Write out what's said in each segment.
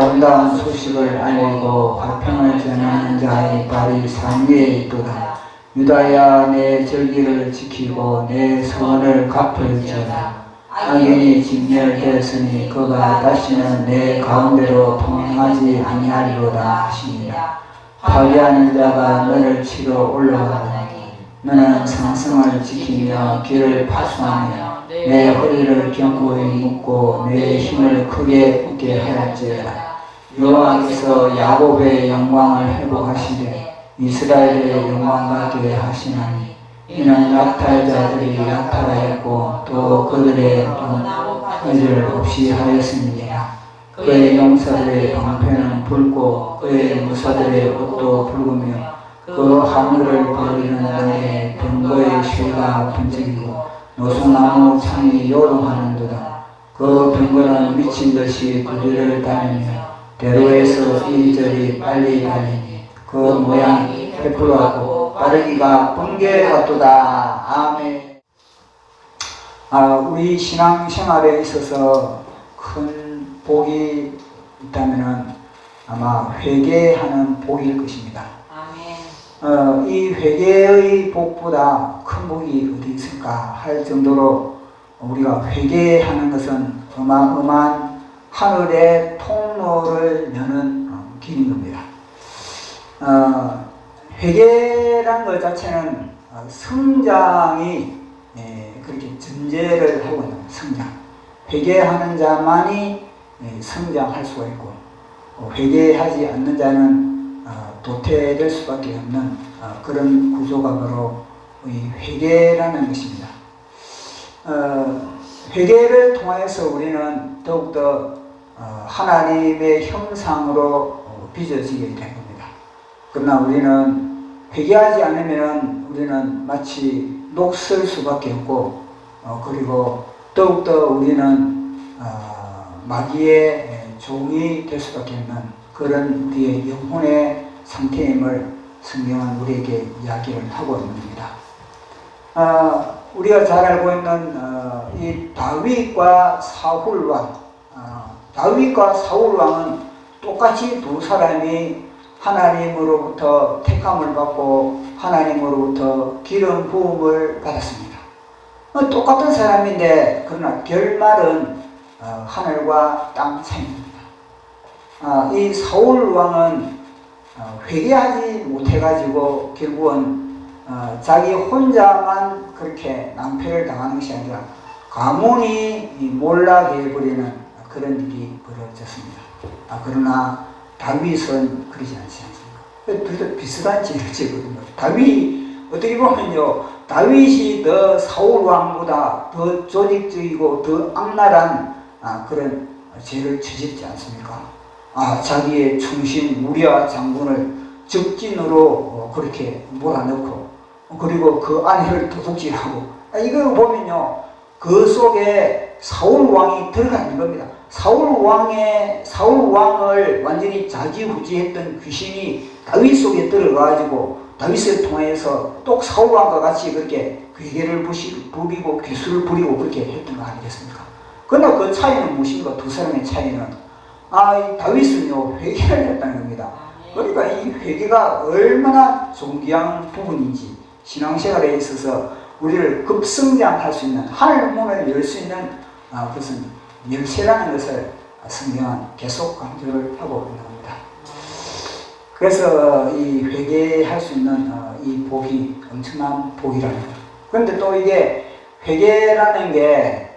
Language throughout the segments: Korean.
아름다운 소식을 알리고 화평을 전하는 자의 발이 산 위에 있도다. 유다야, 내 절기를 지키고 내 소원을 갚을지어다. 악인이 진멸되었으니 그가 다시는 내 가운데로 통행하지 아니하리로다 하시니라. 파괴하는 자가 너를 치러 올라가더니 너는 상승을 지키며 길을 파수하며 내 허리를 견고히 묶고 내 힘을 크게 얻게 하였지어다. 여호와께서 야곱의 영광을 회복하시되 이스라엘의 영광 같게 하시나니 이는 약탈자들이 약탈하였고 또 그들의 의지를 없이 하였습니다. 그의 용사들의 방패는 붉고 그의 무사들의 옷도 붉으며 그 하늘을 버리는 날에 병거의 쇠가 번쩍이고 노소나무 창이 요동하는도다. 그 병거는 미친 듯이 거리를 다니며 대로에서 이리저리 빨리 달리니 그 모양이 베풀어하고 빠르기가 번개 같도다. 아멘. 우리 신앙생활에 있어서 큰 복이 있다면 아마 회개하는 복일 것입니다. 이 회개의 복보다 큰 복이 어디 있을까 할 정도로 우리가 회개하는 것은 어마어마한 하늘의 통로를 여는 길인 겁니다. 회개란 것 자체는 성장이 그렇게 전제를 하고 있는 성장. 회개하는 자만이 성장할 수가 있고 회개하지 않는 자는 도태될 수밖에 없는 그런 구조가 바로 이 회개라는 것입니다. 회개를 통해서 우리는 더욱더 하나님의 형상으로 빚어지게 된 겁니다. 그러나 우리는 회개하지 않으면 우리는 마치 녹슬 수밖에 없고 그리고 더욱더 우리는 마귀의 종이 될 수밖에 없는 그런 우리의 영혼의 상태임을 성경은 우리에게 이야기를 하고 있는 겁니다. 우리가 잘 알고 있는 이 다윗과 사울왕, 다윗과 사울왕은 똑같이 두 사람이 하나님으로부터 택함을 받고 하나님으로부터 기름 부음을 받았습니다. 똑같은 사람인데 그러나 결말은 하늘과 땅 차이입니다. 이 사울왕은 회개하지 못해가지고 결국은 자기 혼자만 그렇게 낭패를 당하는 것이 아니라 가문이 몰락해 버리는 그런 일이 벌어졌습니다. 그러나 다윗은 그러지 않지 않습니까? 둘도 비슷한 죄를 지거든요. 다윗 어떻게 보면요, 다윗이 더 사울왕보다 더 조직적이고 더 악랄한 그런 죄를 저지르지 않습니까? 자기의 충신 우리아 장군을 적진으로 그렇게 몰아넣고 그리고 그 아내를 도둑질하고 이걸 보면요, 그 속에 사울왕이 들어가 있는 겁니다. 사울왕을 완전히 좌지우지했던 귀신이 다윗 속에 들어가가지고 다윗을 통해서 또 사울왕과 같이 그렇게 괴계를 부리고 괴수를 부리고 그렇게 했던 거 아니겠습니까? 그러나 그 차이는 무엇인가? 두 사람의 차이는 이 다윗은요, 회개를 했다는 겁니다. 그러니까 이 회개가 얼마나 존귀한 부분인지 신앙생활에 있어서 우리를 급성장할 수 있는 하늘 문을 열 수 있는 그것은 열쇠라는 것을 성경은 계속 강조를 하고 있는 겁니다. 그래서 이 회개할 수 있는 이 복이 엄청난 복이라는 거예요. 그런데 또 이게 회개라는 게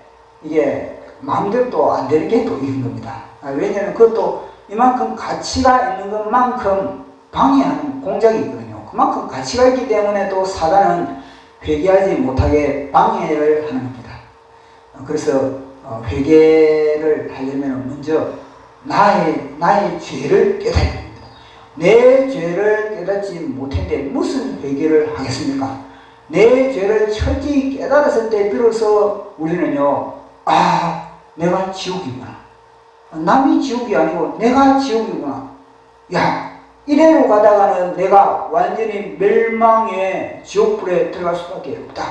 이게 마음대로 또 안 되는 게 또 있는 겁니다. 왜냐하면 그것도 이만큼 가치가 있는 것만큼 방해하는 공작이 있거든요. 그만큼 가치가 있기 때문에 또 사단은 회개하지 못하게 방해를 하는 겁니다. 그래서 회개를 하려면 먼저 나의 죄를 깨달아야 됩니다. 내 죄를 깨닫지 못했는데 무슨 회개를 하겠습니까? 내 죄를 철저히 깨달았을 때 비로소 우리는요, 내가 지옥이구나. 남이 지옥이 아니고 내가 지옥이구나. 이래로 가다가는 내가 완전히 멸망의 지옥불에 들어갈 수밖에 없다.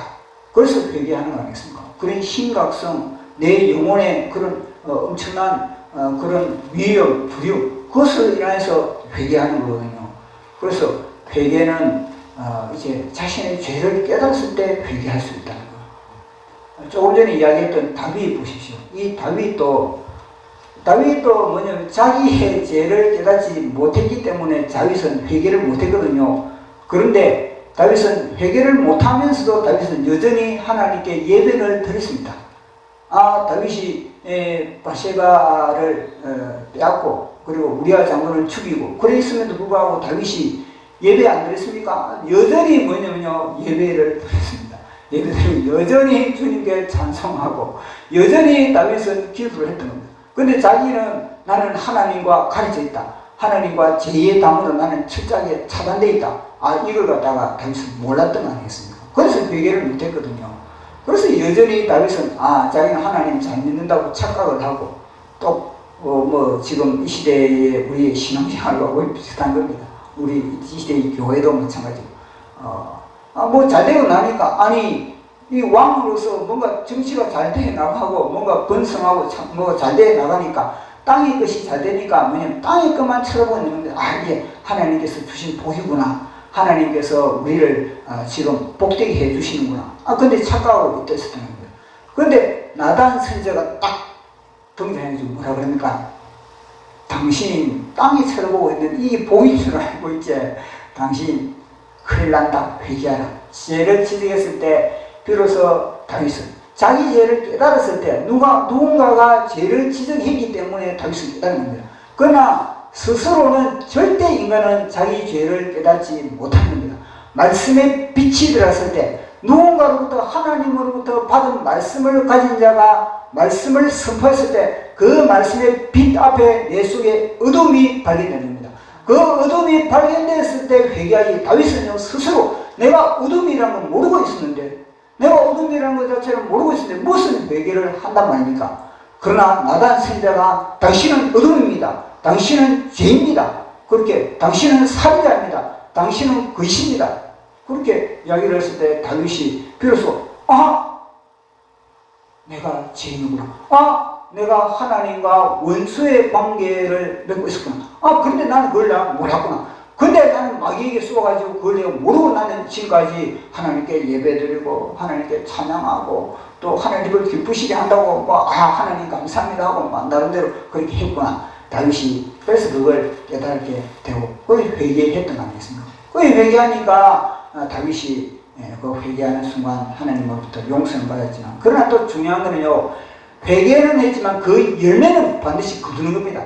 그래서 회개하는 거 아니겠습니까? 그런 심각성, 내 영혼의 그런 엄청난 그런 위험, 두려움, 그것을 인해서 회개하는 거거든요. 그래서 회개는 이제 자신의 죄를 깨달았을 때 회개할 수 있다는 거. 조금 전에 이야기했던 다윗 보십시오. 이 다윗도 뭐냐면 자기의 죄를 깨닫지 못했기 때문에 다윗은 회개를 못했거든요. 그런데 다윗은 회개를 못하면서도 다윗은 여전히 하나님께 예배를 드렸습니다. 다윗이 바세바를 빼앗고 그리고 우리아 장군을 죽이고 그랬음에도 불구하고 다윗이 예배 안 드렸습니까? 여전히 뭐냐면요, 예배를 드렸습니다. 예배드리고 여전히 주님께 찬송하고 여전히 다윗은 기도를 했던 겁니다. 근데 자기는 나는 하나님과 가려져 있다. 하나님과 제2의 담으로 나는 철저하게 차단되어 있다. 이걸 갖다가 다윗은 몰랐던 거 아니겠습니까? 그래서 회개를 못했거든요. 그래서 여전히 다윗은 자기는 하나님 잘 믿는다고 착각을 하고 또 지금 이 시대의 우리의 신앙생활과 거의 비슷한 겁니다. 우리 이 시대의 교회도 마찬가지고 잘 되고 나니까 이 왕으로서 뭔가 정치가 잘 돼 나가고 뭔가 번성하고 뭐 잘 돼 나가니까 땅의 것이 잘 되니까 뭐냐면 땅의 것만 쳐다보고 있는데 이게 하나님께서 주신 복이구나. 하나님께서 우리를 지금 복되게 해주시는구나. 근데 착각하고 있었던 거예요. 그런데 나단 선지자가 딱 등장해서 뭐라 그럽니까? 당신 땅에 쳐다보고 있는 이 복인 줄 알고 있지. 당신 큰일 난다. 회개하라. 죄를 지적했을 때 비로소 다윗은 자기 죄를 깨달았을 때 누군가가 죄를 지적했기 때문에 다윗은 깨달은 겁니다. 그러나 스스로는 절대 인간은 자기 죄를 깨닫지 못하는 겁니다. 말씀의 빛이 들어왔을 때 누군가로부터 하나님으로부터 받은 말씀을 가진 자가 말씀을 선포했을 때 그 말씀의 빛 앞에 내 속에 어둠이 발견되는 겁니다. 그 어둠이 발견됐을 때 회개하기 다윗은요 스스로 내가 어둠이라는 걸 모르고 있었는데 내가 어둠이라는 것 자체를 모르고 있었는데 무슨 회개를 한단 말입니까? 그러나 나단 선지자가 당신은 어둠입니다. 당신은 죄입니다. 그렇게 당신은 살인자입니다. 당신은 거짓입니다. 그렇게 이야기를 했을 때 다윗이 비로소 내가 죄인이구나. 내가 하나님과 원수의 관계를 맺고 있었구나. 그런데 나는 그걸 내가 몰랐구나. 근데 나는 마귀에게 쏘가지고 그걸 내가 모르고 나는 지금까지 하나님께 예배드리고 하나님께 찬양하고 또 하나님을 기쁘시게 한다고 하나님 감사합니다 하고 나름대로 그렇게 했구나. 다윗이 그래서 그걸 깨닫게 되고 거의 회개했던 거 아니겠습니까? 거의 회개하니까 다윗이 그 회개하는 순간 하나님으로부터 용서를 받았지만 그러나 또 중요한 거는요 회개는 했지만 그 열매는 반드시 거두는 겁니다.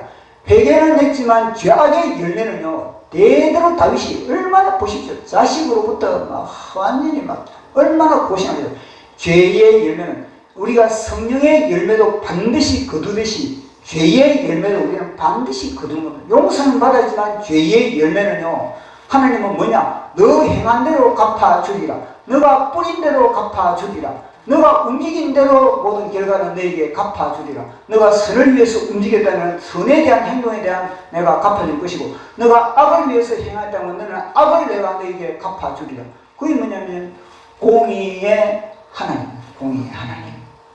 회개는 했지만 죄악의 열매는요 대대로 다윗이 얼마나 보십시오. 자식으로부터 완전히 얼마나 고생합니다. 죄의 열매는 우리가 성령의 열매도 반드시 거두듯이 죄의 열매도 우리는 반드시 거두는 겁니다. 용서는 받았지만 죄의 열매는요 하나님은 뭐냐? 너 행한 대로 갚아주리라. 너가 뿌린 대로 갚아주리라. 너가 움직인 대로 모든 결과는 너에게 갚아주리라. 너가 선을 위해서 움직였다면 선에 대한 행동에 대한 내가 갚아줄 것이고 너가 악을 위해서 행했다면 너는 악을 내가 너에게 갚아주리라. 그게 뭐냐면 공의의 하나님.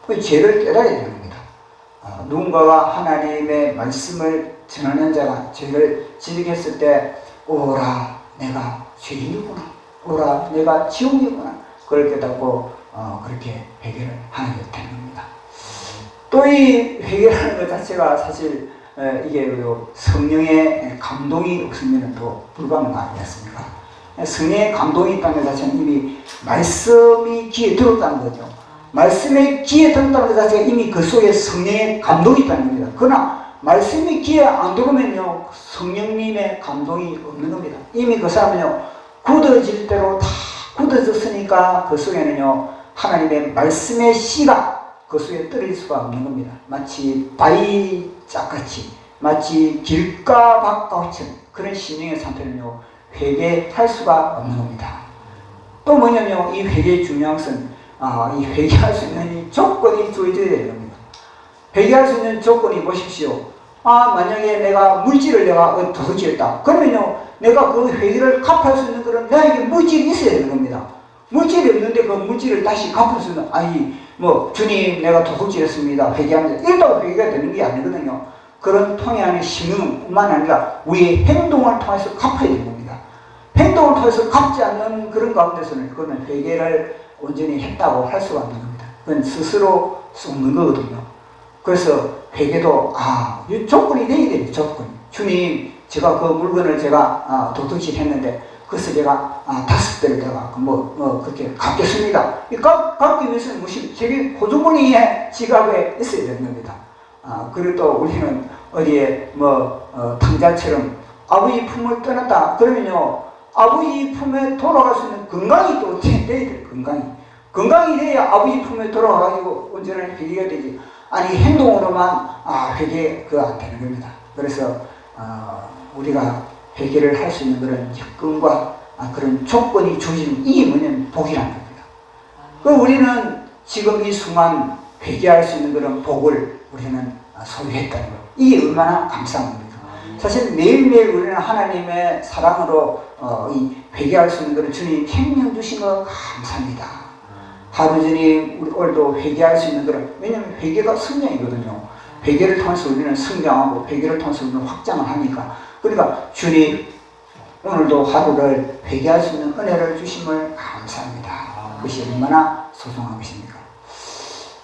그 죄를 깨달아야 되는 겁니다. 누군가가 하나님의 말씀을 전하는 자가 죄를 지적했을 때 오라 내가 죄인이구나. 오라 내가 지옥이구나. 그걸 깨닫고 그렇게 회개를 하는 게 되는 겁니다. 또 이 회개라는 것 자체가 사실 이게 성령의 감동이 없으면 또 불가능한 거 아니겠습니까? 성령의 감동이 있다는 것 자체는 이미 말씀이 귀에 들었다는 거죠. 말씀의 귀에 들었다는 것 자체가 이미 그 속에 성령의 감동이 있다는 겁니다. 그러나 말씀이 귀에 안 들어오면요 성령님의 감동이 없는 겁니다. 이미 그 사람은요 굳어질 대로 다 굳어졌으니까 그 속에는요 하나님의 말씀의 씨가 그 속에 떨어질 수가 없는 겁니다. 마치 바위짝같이 마치 길가 밭같이 그런 심령의 상태는요 회개할 수가 없는 겁니다. 또 뭐냐면 이 회개의 중요한 것은 이 회개할 수 있는 이 조건이 주어져야 되는 겁니다. 회개할 수 있는 조건이 보십시오. 만약에 내가 물질을 내가 도둑질했다. 그러면요 내가 그 회개를 갚을 수 있는 그런 나에게 물질이 있어야 되는 겁니다. 물질이 없는데 그 물질을 다시 갚을 수 있는 주님 내가 도둑질했습니다 회개합니다 이렇다고 회개가 되는 게 아니거든요. 그런 통해하는 신용뿐만 아니라 우리의 행동을 통해서 갚아야 되는 겁니다. 행동을 통해서 갚지 않는 그런 가운데서는 그거는 회개를 온전히 했다고 할 수가 없는 겁니다. 그건 스스로 쏟는 거거든요. 그래서 회개도 이 조건이 돼야 돼요. 조건. 주님, 제가 그 물건을 제가 도둑질 했는데 그래서 제가 5배를 내가 그렇게 갚겠습니다. 갚기 위해서는 무슨 저기 호주머니에 지갑에 있어야 되는 겁니다. 그리고 또 우리는 어디에 탕자처럼 아버지 품을 떠났다 그러면요, 아버지 품에 돌아갈 수 있는 건강이 또 돼야 돼요. 건강이 돼야 아버지 품에 돌아가가지고 온전한 회개가 되지. 아니 행동으로만 회개 안 되는 겁니다. 그래서 우리가 회개를 할 수 있는 그런 여건과 그런 조건이 주어진 이게 뭐냐면 복이라는 겁니다. 우리는 지금 이 순간 회개할 수 있는 그런 복을 우리는 소유했다는 것. 이게 얼마나 감사한 겁니까? 사실 매일매일 우리는 하나님의 사랑으로 이 회개할 수 있는 그런 주님 생명 주신 거 감사합니다. 하루 전에 우리 오늘도 회개할 수 있는 그런, 왜냐하면 회개가 성장이거든요. 회개를 통해서 우리는 성장하고 회개를 통해서 우리는 확장을 하니까. 그러니까 주님 오늘도 하루를 회개할 수 있는 은혜를 주심을 감사합니다. 그것이 얼마나 소중한 것입니까?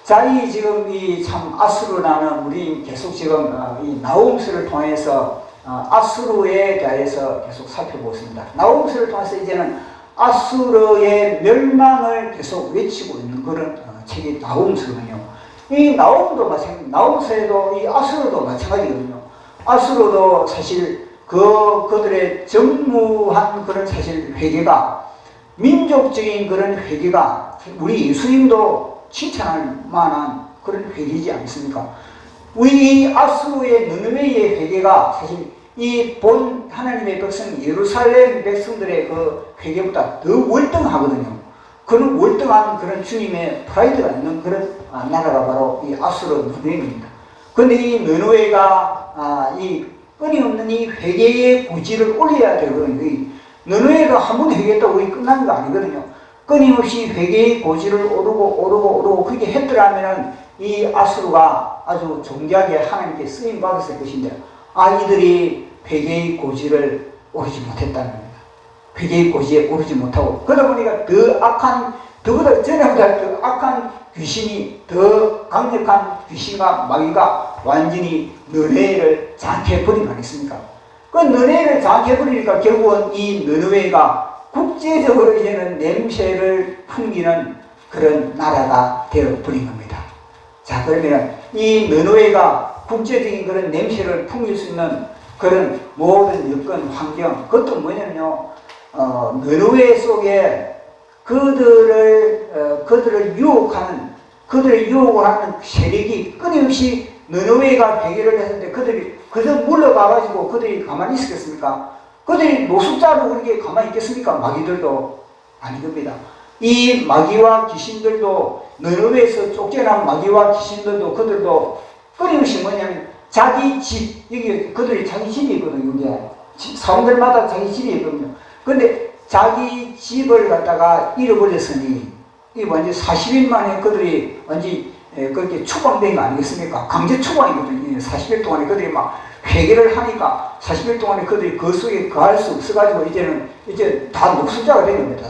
자, 지금 참 아수르라는 우리 계속 지금 이 나홈스를 통해서 아수르에 대해서 계속 살펴보고 있습니다. 나홈스를 통해서 이제는 아수르의 멸망을 계속 외치고 있는 그런 책이 나홈스거든요. 이 나홈도 마찬가지, 나홈스에도 이 아수르도 마찬가지거든요. 아수르도 사실 그들의 전무한 그런 사실 회개가, 민족적인 그런 회개가 우리 예수님도 칭찬할 만한 그런 회개이지 않습니까? 우리 아수르의 느느웨의 회개가 사실 이 본 하나님의 백성 예루살렘 백성들의 그 회개보다 더 월등하거든요. 그런 월등한 그런 주님의 프라이드가 있는 그런 나라가 바로 이 아수르 느느웨입니다. 그런데 이 느느웨가 이 끊임없는 이 회개의 고지를 올려야 되거든요. 이 느느웨가 한 번 회개했다고 끝나는 거 아니거든요. 끊임없이 회개의 고지를 오르고 그렇게 했더라면 이 아수르가 아주 존귀하게 하나님께 쓰임 받았을 것인데 이들이 회개의 고지를 오르지 못했다는 겁니다. 회개의 고지에 오르지 못하고 그러다 보니까 더보다 전에보다 더 악한 귀신이, 더 강력한 귀신과 마귀가 완전히 느느웨를 장악해버린 거 아니겠습니까? 그 느느웨를 장악해버리니까 결국은 이 느느웨가 국제적으로 이제는 냄새를 풍기는 그런 나라가 되어버린 겁니다. 자, 그러면 이 느느웨가 국제적인 그런 냄새를 풍길 수 있는 그런 모든 여건, 환경, 그것도 뭐냐면요, 느느웨 속에 그들을 유혹을 하는 세력이 끊임없이 느느웨가 회개를 했는데 그들이 그저 물러가가지고 그들이 가만히 있었겠습니까? 그들이 노숙자로 그렇게 가만히 있겠습니까? 마귀들도 아니겁니다. 이 마귀와 귀신들도, 느느웨에서 쫓겨난 마귀와 귀신들도 그들도 끊임없이 뭐냐면 자기 집, 여기 그들이 자기 집이 있거든요. 이게 사람들마다 자기 집이 있거든요. 근데 자기 집을 갖다가 잃어버렸으니 이 완전 40일 만에 그들이 완전 그렇게 추방된 거 아니겠습니까? 강제 추방이거든요. 40일 동안에 그들이 막 회개를 하니까 40일 동안에 그들이 그 속에 거할 수 없어가지고 이제 다 노숙자가 된 겁니다.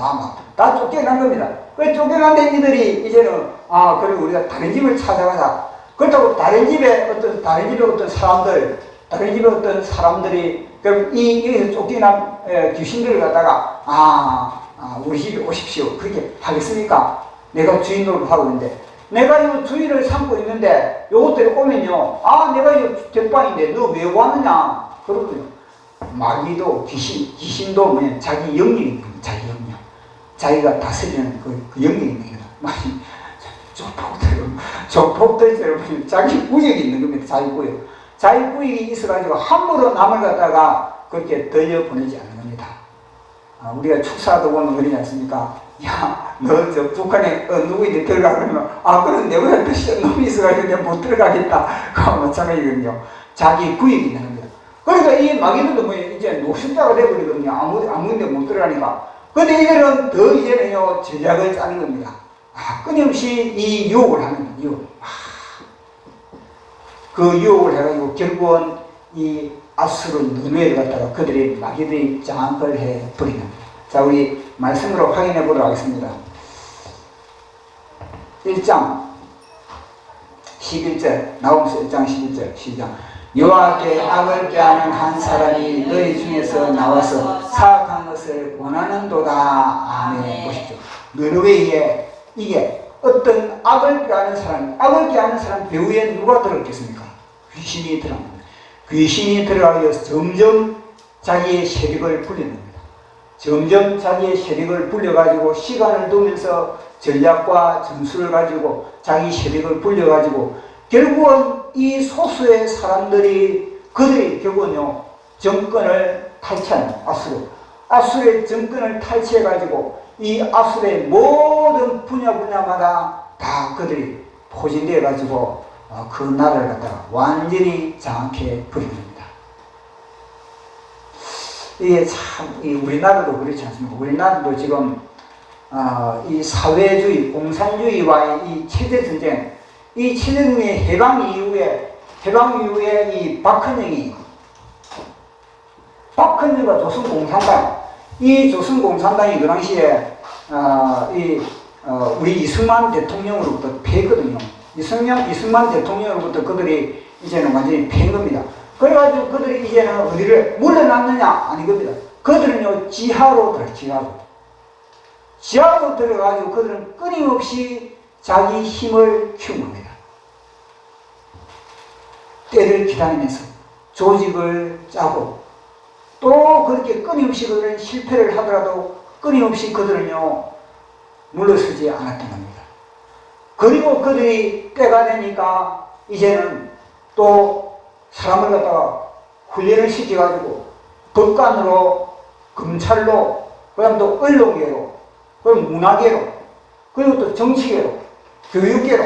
다 쫓겨난 겁니다. 그 쫓겨난 이들이 이제는 그리고 우리가 다른 집을 찾아가자. 그렇다고 다른 집에 어떤 사람들이 그럼 여기서 쫓겨난 귀신들을 갖다가 우리 집에 오십시오 그렇게 하겠습니까? 내가 주인 노릇 하고 있는데, 내가 이 주인을 삼고 있는데 요것들이 오면요, 내가 이 대빵인데 너 왜 왔느냐 그러거든요. 마귀도 귀신도 뭐냐, 자기 영역이 있는 거예요. 자기 영역, 자기가 다스리는 그 영역이 있는 거예요. 조폭들처럼 자기 구역이 있는 겁니다. 자기 구역. 자기 구역이 있어가지고 함부로 남을 갖다가 그렇게 들려보내지 않는 겁니다. 우리가 축사도 보면 그러지 않습니까? 야, 너 저 북한에 누구인데 들어가 그러면 그럼 내보다 더 싫은 놈이 있어가지고 내가 못 들어가겠다. 그거 마찬가지거든요. 자기 구역이 있는 겁니다. 그러니까 이 마귀들도 뭐 이제 노숙자가 되어버리거든요. 아무데 못 들어가니까. 근데 이들은 더 이제는요, 전략을 짜는 겁니다. 끊임없이 이 유혹을 하는 거예요. 유혹. 그 유혹을 해가지고 결국은 이 아수르 너누에를 갖다가 그들이 마귀들이 장악을 해버린 겁니다. 자, 우리 말씀으로 확인해 보도록 하겠습니다. 1장 11절, 나홈서 1장 11절 시작. 여호와께 악을 꾀하는 한 사람이 너희 중에서 나와서 사악한 것을 권하는도다. 아멘. 보십시오. 너누웨에 이게 어떤 악을 꾀하는 사람 배후에 누가 들었겠습니까? 귀신이 들어갑니다. 귀신이 들어가서 점점 자기의 세력을 불리는 점점 자기의 세력을 불려가지고 시간을 두면서 전략과 전술을 가지고 자기 세력을 불려가지고 결국은 이 소수의 사람들이 그들이 결국은요 정권을 탈취하는 아수르의 정권을 탈취해가지고 이 아수르의 모든 분야마다 다 그들이 포진되어가지고 그 나라를 갖다가 완전히 장악해 버립니다. 이게 참, 우리나라도 그렇지 않습니까? 우리나라도 지금, 이 사회주의, 공산주의와의 이 체제전쟁, 이 체제전쟁의 해방 이후에 이 박헌영과 조선공산당, 이 조선공산당이 그 당시에, 우리 이승만 대통령으로부터 패했거든요. 이승만 대통령으로부터 그들이 이제는 완전히 패인 겁니다. 그래가지고 그들이 이제는 어디를 물러났느냐? 아닌 겁니다. 그들은요, 지하로 들어가가지고 그들은 끊임없이 자기 힘을 키운 겁니다. 때를 기다리면서 조직을 짜고 또 그렇게 끊임없이 그들은 실패를 하더라도 끊임없이 그들은요, 물러서지 않았던 겁니다. 그리고 그들이 때가 되니까 이제는 또 사람을 갖다가 훈련을 시켜가지고 법관으로, 검찰로, 그 다음 또 언론계로, 그리고 문화계로, 그리고 또 정치계로, 교육계로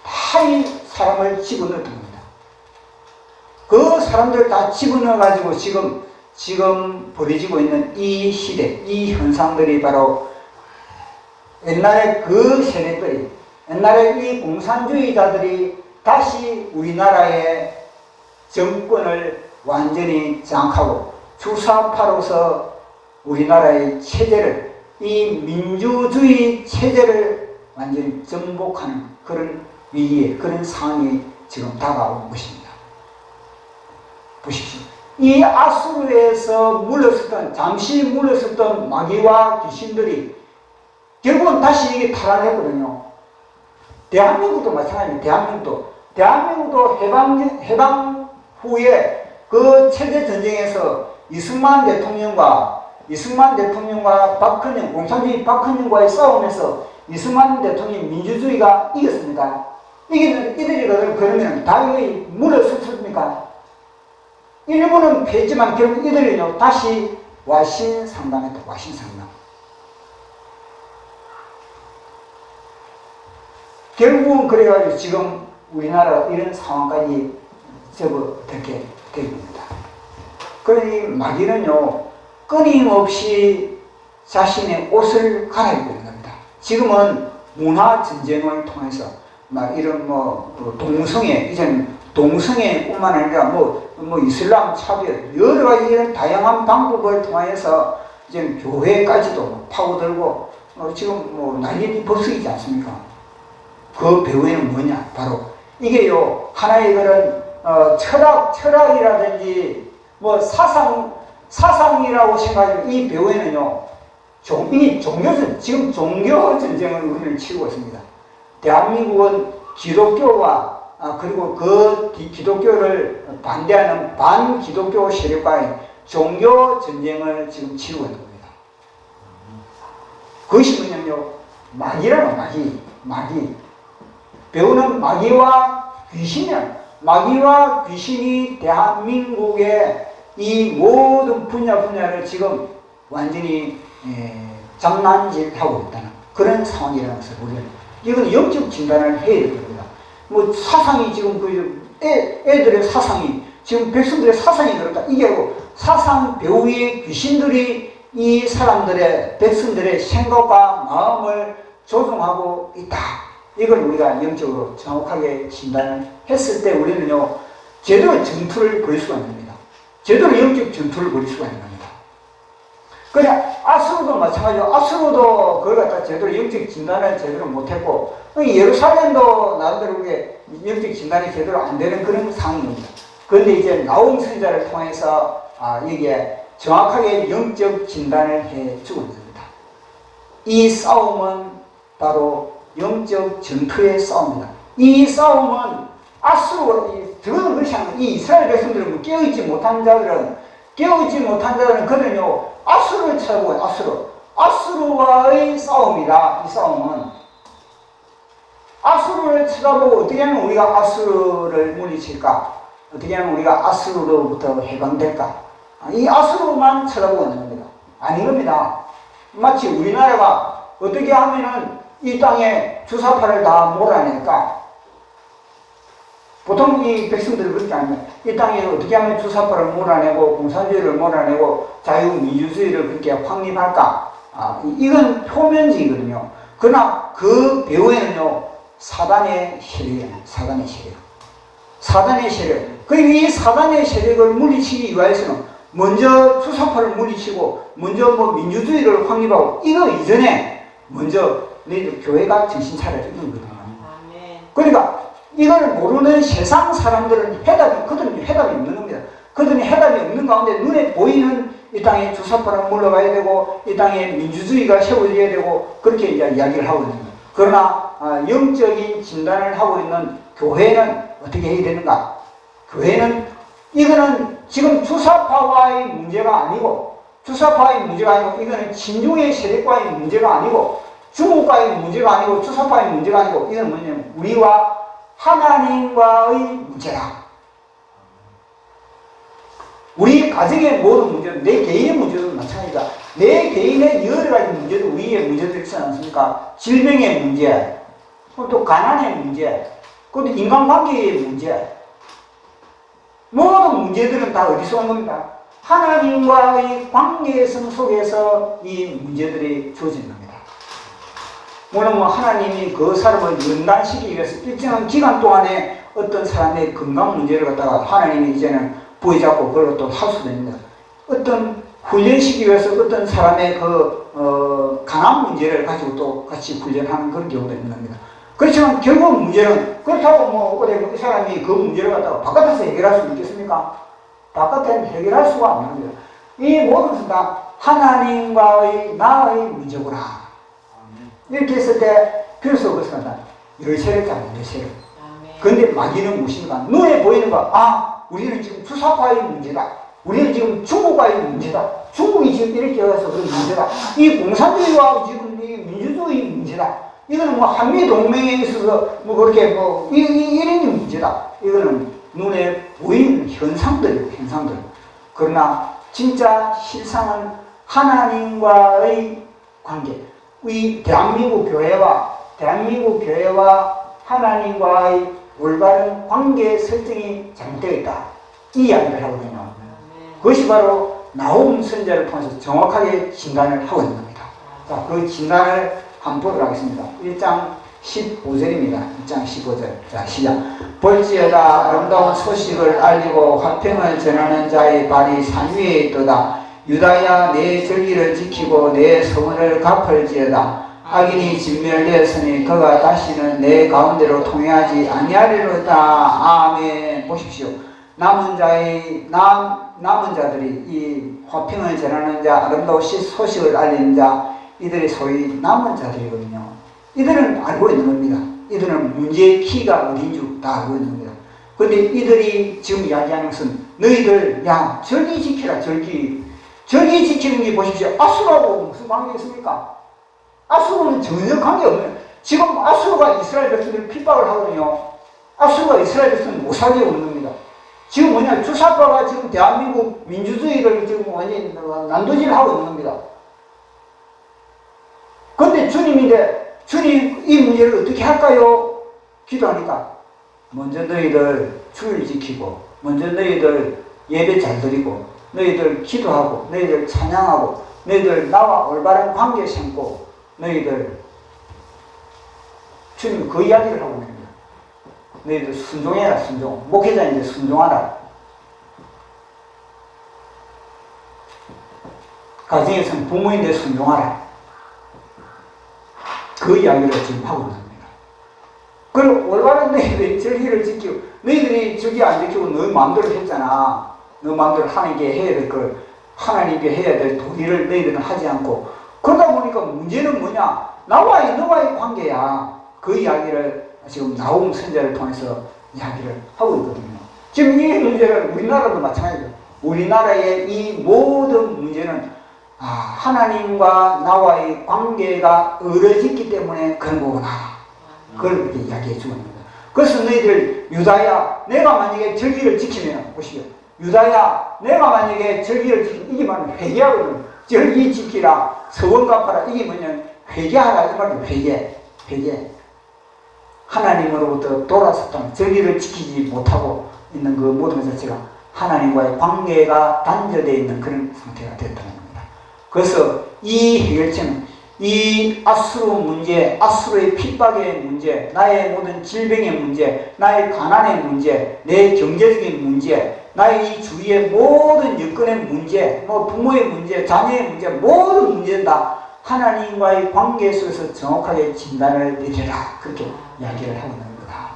다 이 사람을 집어넣었던 겁니다. 그 사람들을 다 집어넣어가지고 지금 벌어지고 있는 이 시대, 이 현상들이 바로 옛날에 그 세력들이, 옛날에 이 공산주의자들이 다시 우리나라의 정권을 완전히 장악하고 주사파로서 우리나라의 체제를, 이 민주주의 체제를 완전히 정복하는 그런 위기에, 그런 상황이 지금 다가온 것입니다. 보십시오. 이 아수르에서 잠시 물러섰던 마귀와 귀신들이 결국은 다시 이게 탈환했거든요. 대한민국도 마찬가지입니다. 대한민국도 해방 후에 그 체제 전쟁에서 이승만 대통령과 공산주의 박헌영과의 싸움에서 이승만 대통령 민주주의가 이겼습니다. 이들이 그러면 다 물러섰습니까? 일부는 패했지만 결국 이들은요 다시 와신상담했다. 결국은 그래가지고 지금 우리나라가 이런 상황까지 접어들게 된 겁니다. 그러니 마귀는요 끊임없이 자신의 옷을 갈아입고 있는 겁니다. 지금은 문화 전쟁을 통해서 이런 동성애, 이제는 동성애뿐만 아니라 이슬람 차별 여러 가지 이런 다양한 방법을 통해서 이제 교회까지도 파고들고 지금 난리 벌써이지 않습니까? 그 배후에는 뭐냐? 바로 이게요 하나의 그런 철학이라든지 사상이라고 생각하지만 이 배후에는요 지금 종교 전쟁을 우리는 치르고 있습니다. 대한민국은 기독교와 그리고 그 기독교를 반대하는 반기독교 세력과의 종교 전쟁을 지금 치르고 있는 겁니다. 그것이 뭐냐면요 마귀라는 마귀. 배우는 마귀와 귀신이 대한민국의 이 모든 분야를 지금 완전히 장난질하고 있다는 그런 상황이라는 것을 우리는 이건 영적 진단을 해야 될 겁니다. 사상이 지금 애들의 사상이 지금 백성들의 사상이 그렇다. 이게 사상 배후의 귀신들이 이 사람들의 백성들의 생각과 마음을 조종하고 있다. 이걸 우리가 영적으로 정확하게 진단을 했을 때 우리는요 제대로 전투를 벌일 수가 있는 겁니다. 제대로 영적 전투를 벌일 수가 있는 겁니다. 그래, 아수르도 마찬가지로 아수르도 그걸 갖다 제대로 영적 진단을 제대로 못했고, 예루살렘도 나름대로 그게 영적 진단이 제대로 안 되는 그런 상황입니다. 그런데 이제 나홈 선지자를 통해서 여기에 정확하게 영적 진단을 해주고 있습니다. 이 싸움은 바로 영적 전투의 싸움입니다. 이 싸움은 저는 그렇지 않아요. 이 이스라엘 백성들은 깨어있지 못한 자들은 그들은요, 아수르를 쳐다보고 아수르와의 싸움이다. 이 싸움은 아수르를 쳐다보고 어떻게 하면 우리가 아수르를 물리칠까? 어떻게 하면 우리가 아수르로부터 해방될까? 이 아수르만 쳐다보고 있는 겁니다. 아닌 겁니다. 마치 우리나라가 어떻게 하면은 이 땅에 주사파를 다 몰아낼까? 보통 이 백성들은 그렇게 합니다. 이 땅에 어떻게 하면 주사파를 몰아내고 공산주의를 몰아내고 자유민주주의를 그렇게 확립할까? 이건 표면적이거든요. 그러나 그 배후에는요, 사단의 세력이에요. 사단의 세력. 그리고 이 사단의 세력을 물리치기 위해서는 먼저 주사파를 물리치고 먼저 민주주의를 확립하고 이거 이전에 먼저 너희들 교회가 정신 차려야 되는 거거든요. 그러니까 이걸 모르는 세상 사람들은 그들은 해답이 없는 겁니다. 그들은 해답이 없는 가운데 눈에 보이는 이 땅에 주사파를 물러가야 되고 이 땅에 민주주의가 세워져야 되고 그렇게 이제 이야기를 하고 있는 거예요. 그러나 영적인 진단을 하고 있는 교회는 어떻게 해야 되는가? 교회는 이거는 지금 주사파와의 문제가 아니고 이거는 진중의 세력과의 문제가 아니고 중국과의 문제가 아니고 주사파의 문제가 아니고 이건 뭐냐면 우리와 하나님과의 문제다. 우리 가정의 모든 문제는 내 개인의 문제도 마찬가지다. 내 개인의 여러 가지 문제도 우리의 문제들이 있지 않습니까? 질병의 문제, 또 가난의 문제, 또 인간관계의 문제. 모든 문제들은 다 어디서 온 겁니다? 하나님과의 관계성 속에서 이 문제들이 주어진 겁니다. 물론 하나님이 그 사람을 연단시키기 위해서 일정한 기간 동안에 어떤 사람의 건강 문제를 갖다가 하나님이 이제는 부여잡고 그걸 또 할 수도 있습니다. 어떤 훈련시키기 위해서 어떤 사람의 강한 문제를 가지고 또 같이 훈련하는 그런 경우도 있는 겁니다. 그렇지만 결국 문제는 그렇다고 이 사람이 그 문제를 갖다가 바깥에서 해결할 수 있겠습니까? 바깥에는 해결할 수가 없는 겁니다. 이 모든 것은 다 하나님과의 나의 문제구나. 이렇게 했을 때 비로소 그것은 다 열세력잖아요. 열세력. 그런데 마귀는 무엇인가? 눈에 보이는 거, 우리는 지금 주사파의 문제다. 우리는 지금 중국과의 문제다. 중국이 지금 이렇게 해서 그런 문제다. 이 공산주의와 지금 이 민주주의 문제다. 이거는 한미동맹에 있어서 그렇게 이런 문제다. 이거는 눈에 보이는 현상들. 그러나 진짜 실상은 하나님과의 관계. 이 대한민국 교회와 하나님과의 올바른 관계 설정이 잘못되어 있다. 이 이야기를 하거든요. 그것이 바로 나홈 선지자를 통해서 정확하게 진단을 하고 있는 겁니다. 자, 그 진단을 한번 보도록 하겠습니다. 1장 15절입니다. 1장 15절. 자, 시작. 볼지어다 아름다운 소식을 알리고 화평을 전하는 자의 발이 산 위에 있도다. 유다야 내 절기를 지키고 내 성을 갚을지어다. 악인이 진멸되었으니 그가 다시는 내 가운데로 통행하지 아니하리로다. 아멘. 보십시오. 남은 자들이 이 화평을 전하는 자, 아름다운 소식을 알리는 자, 이들이 소위 남은 자들이거든요. 이들은 알고 있는 겁니다. 이들은 문제의 키가 어딘 줄 다 알고 있는 겁니다. 그런데 이들이 지금 이야기하는 것은 너희들 절기 지키라. 절기 지키는 게 보십시오. 아수르하고 무슨 관계가 있습니까? 아수르는 전혀 관계없는, 지금 아수르가 이스라엘 백성들을 핍박을 하거든요. 아수르가 이스라엘 백성을 못 살게 오는 겁니다. 지금 주사파가 지금 대한민국 민주주의를 지금 완전히 난도질을 하고 있는 겁니다. 그런데 주님 이 문제를 어떻게 할까요? 기도하니까 먼저 너희들 주일 지키고, 먼저 너희들 예배 잘 드리고, 너희들 기도하고, 너희들 찬양하고, 너희들 나와 올바른 관계 sem고, 너희들 주님 그 이야기를 하고 있습니다. 너희들 순종해라. 순종. 목회자인데 순종하라. 가정에서는 부모인데 순종하라. 그 이야기를 지금 하고 있는 겁니다. 그럼 올바른 너희들이 절기를 지키고, 너희들이 절기 안 지키고 너 마음대로 했잖아. 너 마음대로 하나님께 해야 될 걸, 하나님께 해야 될 도리를 너희들은 하지 않고, 그러다 보니까 문제는 뭐냐? 나와의 너와의 관계야. 그 이야기를 지금 나홈 선지자를 통해서 이야기를 하고 있거든요. 지금 이 문제는 우리나라도 마찬가지죠. 우리나라의 이 모든 문제는 하나님과 나와의 관계가 얼어졌기 때문에 그런 거구나. 그걸 이렇게 이야기해 주는 겁니다. 그래서 너희들 유다야, 내가 만약에 절기를 지키면, 보시죠. 유다야, 내가 만약에 절기를 지키면, 이게 말은 회개하거든. 절기 지키라, 서원 갚아라. 이게 뭐냐면 회개하라. 이 말은 회개. 하나님으로부터 돌아섰던 절기를 지키지 못하고 있는 그 모든 것 자체가 하나님과의 관계가 단절되어 있는 그런 상태가 됐다는 겁니다. 그래서 이 해결책은 이 아수르 문제, 아수르의 핍박의 문제, 나의 모든 질병의 문제, 나의 가난의 문제, 내 경제적인 문제, 나의 이 주위의 모든 여건의 문제, 부모의 문제, 자녀의 문제, 모든 문제는 다 하나님과의 관계 속에서 정확하게 진단을 내려라. 그렇게 이야기를 하고 있는 겁니다.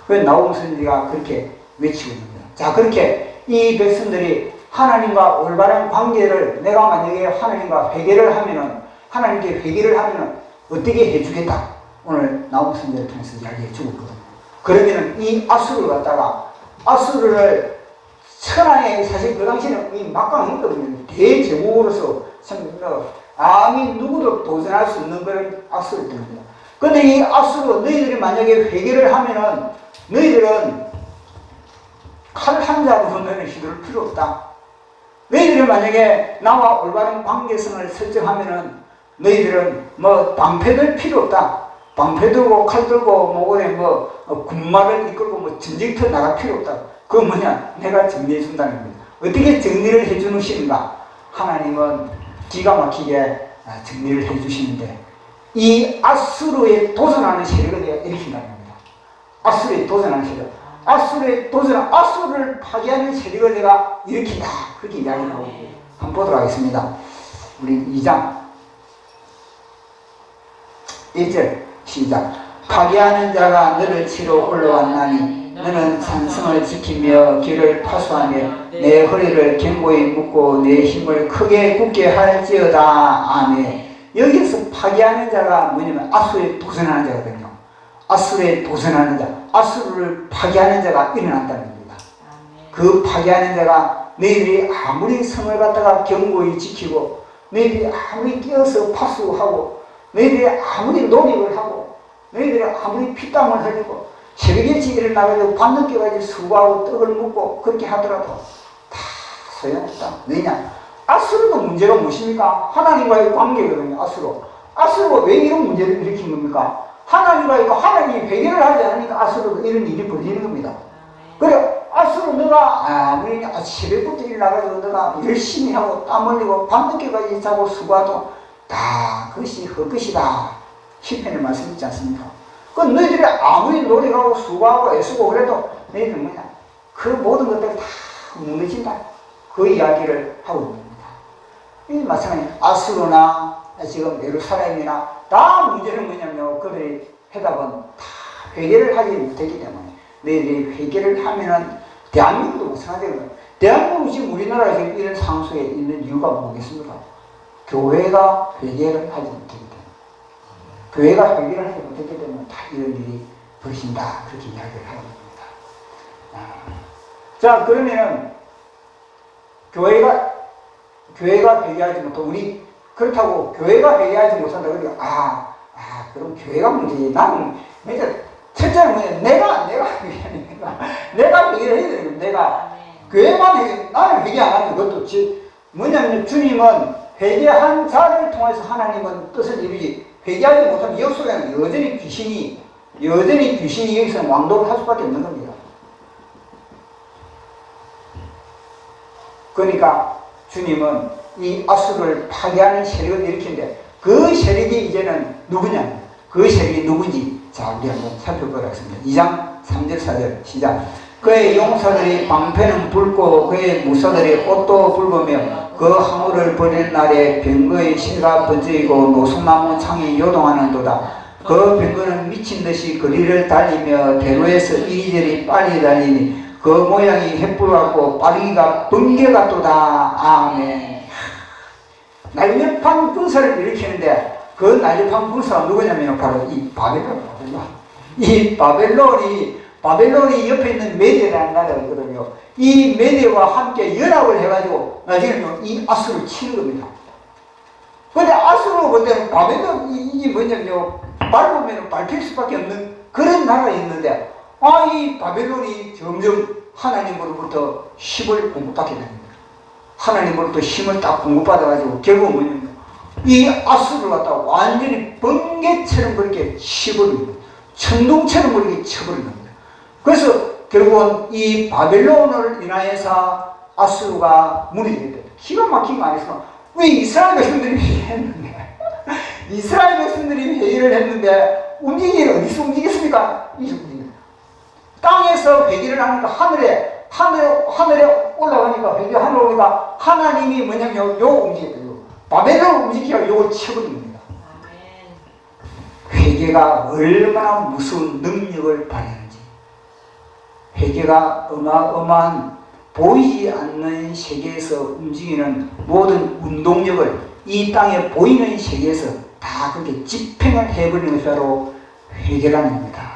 그래서 나홈 선지자가 그렇게 외치고 있는 겁니다. 자, 그렇게 이 백성들이 하나님과 올바른 관계를, 내가 만약에 하나님과 회개를 하면은, 하나님께 회개를 하면은 어떻게 해주겠다. 오늘 나홈 선지자를 통해서 이야기해 주고 있거든요. 그러면은 이 아수르를 갖다가, 아수르를 천하에 사실 그 당시에는 이 막강했거든요. 대제국으로서 아무 누구도 도전할 수 없는 그런 아수르였던 겁니다. 근데 이 아수르, 너희들이 만약에 회개를 하면은 너희들은 칼 한 자루로 너희는 휘두를 필요 없다. 너희들이 만약에 나와 올바른 관계성을 설정하면은 너희들은 방패 들 필요 없다. 방패 들고 칼 들고 목에 군마를 이끌고 전쟁터 나갈 필요 없다. 그건 뭐냐? 내가 정리해 준다는 겁니다. 어떻게 정리를 해 주시는가? 하나님은 기가 막히게 정리를 해 주시는데, 이 아수르에 도전하는 세력을 내가 일으킨다는 겁니다. 아수르에 도전하는 세력. 아수르를 파괴하는 세력을 내가 일으킨다. 그렇게 이야기를 하고 한번 보도록 하겠습니다. 우리 2장 1절 시작. 파괴하는 자가 너를 치러 올라왔나니 너는 산성을 지키며 길을 파수하며 내 허리를 견고히 묶고 내 힘을 크게 굳게 할지어다. 아멘. 여기서 파괴하는 자가 뭐냐면 아수르에 도전하는 자거든요. 아수르에 도전하는 자, 아수르를 파괴하는 자가 일어난다는 겁니다. 그 파괴하는 자가 너희들이 아무리 성을 갖다가 견고히 지키고, 너희들이 아무리 끼어서 파수하고, 너희들이 아무리 노력을 하고, 너희들이 아무리 피땀을 흘리고 새벽일찍 일어나가지고 밤늦게까지 수고하고 떡을 먹고 그렇게 하더라도 다 소용없다. 왜냐? 아수르도 문제가 무엇입니까? 하나님과의 관계거든요. 아수르가 왜 이런 문제를 일으킨 겁니까? 하나님이 회개를 하지 않으니까 아수르도 이런 일이 벌리는 겁니다. 그래, 아수르 너가 아무리 새벽부터 일어나가지고 너가 열심히 하고 땀 흘리고 밤늦게까지 자고 수고하도 다 그것이 헛것이다. 시편의 말씀 있지 않습니까? 그 너희들이 아무리 노력하고 수고하고 애쓰고 그래도 너희들은 뭐냐? 그 모든 것들이 다 무너진다. 그 이야기를 하고 있는 겁니다. 이 마찬가지 아수르나 지금 예루살렘이나 다 문제는 뭐냐면 그들의 해답은 다 회개를 하지 못했기 때문에, 너희들이 회개를 하면은 대한민국도 마찬가지거든요. 대한민국 지금 우리나라가 지금 이런 상황 속에 있는 이유가 뭐겠습니까? 교회가 회개를 하지 못했기 때문에. 교회가 회개를 하지 못했기 때문에 다 이런 일이 벌어진다. 그렇게 이야기를 하고 있습니다. 자, 그러면은 교회가 회개하지 못하고, 그렇다고 교회가 회개하지 못한다. 그러니까 그럼 교회가 문제지. 나는 첫째는 뭐냐? 내가 회개를 해야 되는 거야. 내가 교회만 회개, 나는 회개 안 하는 것도 뭐냐면 주님은 회개한 자를 통해서 하나님은 뜻을 이루지, 회개하지 못하면 역 속에는 여전히 귀신이 여기서는 왕도를 할 수밖에 없는 겁니다. 그러니까 주님은 이 아수르를 파괴하는 세력을 일으키는데, 그 세력이 이제는 누구냐? 그 세력이 누구지? 자, 우리 한번 살펴보도록 하겠습니다. 2장 3절 4절 시작. 그의 용사들이 방패는 붉고 그의 무사들이 옷도 붉으며 그 항우를 버리는 날에 병거의 실가 번쩍이고 노송나무 창이 요동하는도다. 그 병거는 미친듯이 거리를 달리며 대로에서 이리저리 빨리 달리니 그 모양이 횃불 같고 빠르기가 번개 같도다. 아멘. 날렵한 군사를 일으키는데 그 날렵한 군사가 누구냐면 바로 이 바벨론이거든요. 이 바벨론이 옆에 있는 메디라는 나라거든요. 이 메디와 함께 연합을 해가지고 나중에는 이 아수를 치는 겁니다. 근데 아수로 볼 때는 바벨론 이게 뭐냐면요, 밟으면 밟힐 수밖에 없는 그런 나라였는데 이 바벨론이 점점 하나님으로부터 힘을 공급받게 됩니다. 하나님으로부터 힘을 딱 공급받아가지고 결국은 뭐냐면 이 아수를 갖다가 완전히 번개처럼 그렇게 치버립니다. 천둥처럼 그렇게 쳐버린 겁니다. 그래서 결국은 이 바벨론을 인하여서 아수르가 무너지게 됩니다. 기가 막히게 말해서 왜 이스라엘 백성들이 회의했는데 이스라엘 백성들이 회의를 했는데 움직이는 어디서 움직였습니까? 땅에서 회개를 하니까 하늘에 올라가니까 회개 하늘에 오니까 하나님이 뭐냐면 요 움직여요. 바벨론 움직이가 요걸 쳐버린 겁니다. 회개가 얼마나 무서운 능력을 발휘하는지, 회개가 어마어마한 보이지 않는 세계에서 움직이는 모든 운동력을 이 땅에 보이는 세계에서 다 그렇게 집행을 해버리는 것이 바로 회개라는 겁니다.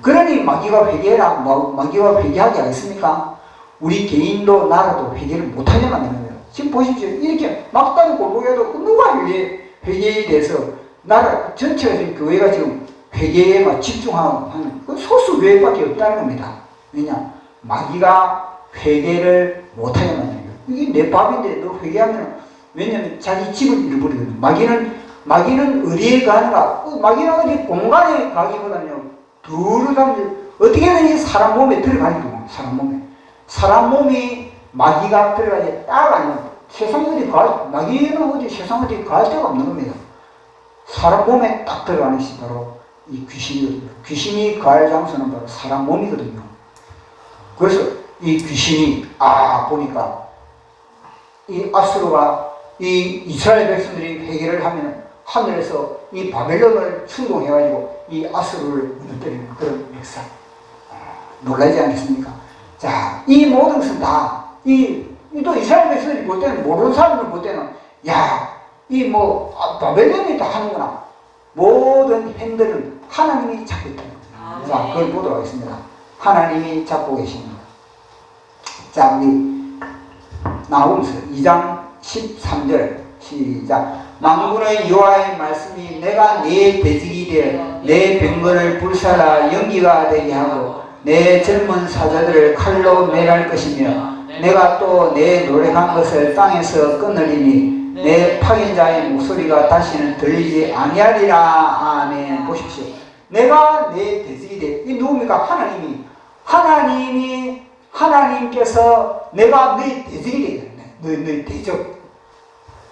그러니 마귀가 회개해라, 마귀가 회개하게 하겠습니까? 우리 개인도 나라도 회개를 못하게 만드는 거예요. 지금 보십시오. 이렇게 막다른 골목에도 누가 회개에 대해서 나라 전체가 지금 교회가 지금 회개에만 집중하는 그 소수 교회밖에 없다는 겁니다. 왜냐? 마귀가 회개를 못하게 만드는 거예요. 이게 내 밥인데 너 회개하면, 왜냐면 자기 집을 잃어버리거든. 마귀는 어디에 가는가? 마귀는 어디 공간에 가기보다는요, 두루다니면서 어떻게든 사람 몸에 들어가니까, 사람 몸이 마귀가 들어가지 딱 아니면 세상 어디 마귀는 어디 세상 어디 갈 데가 없는 겁니다. 사람 몸에 딱 들어가는 것이 바로 이 귀신이거든요. 귀신이 갈 장소는 바로 사람 몸이거든요. 그래서 이 귀신이 보니까 이 아수르가 이 이스라엘 백성들이 회개를 하면 하늘에서 이 바벨론을 충동해가지고 이 아수르를 무너뜨리는 그런 역사. 놀라지 않겠습니까? 자, 이 모든 것은 다 또 이스라엘 백성들이 볼 때는, 모르는 사람들 볼 때는 바벨론이 다 하는구나. 모든 행들은 하나님이 잡고 있다는 겁니다. 자, 그걸 보도록 하겠습니다. 하나님이 잡고 계십니다. 자, 우리 나홈서 2장 13절 시작. 만군의 여호와의 말씀이 내가 네 대적이 되어 내 병거를 불살라 연기가 되게 하고 내 젊은 사자들을 칼로 멸할 것이며 내가 또 내 노력한 것을 땅에서 끊으리니 내 파견자의 목소리가 다시는 들리지 아니하리라. 아멘. 보십시오. 내가 내 대적이 돼. 이 누굽니까? 하나님께서 내가 너희 대적이 되겠네. 너희 대적.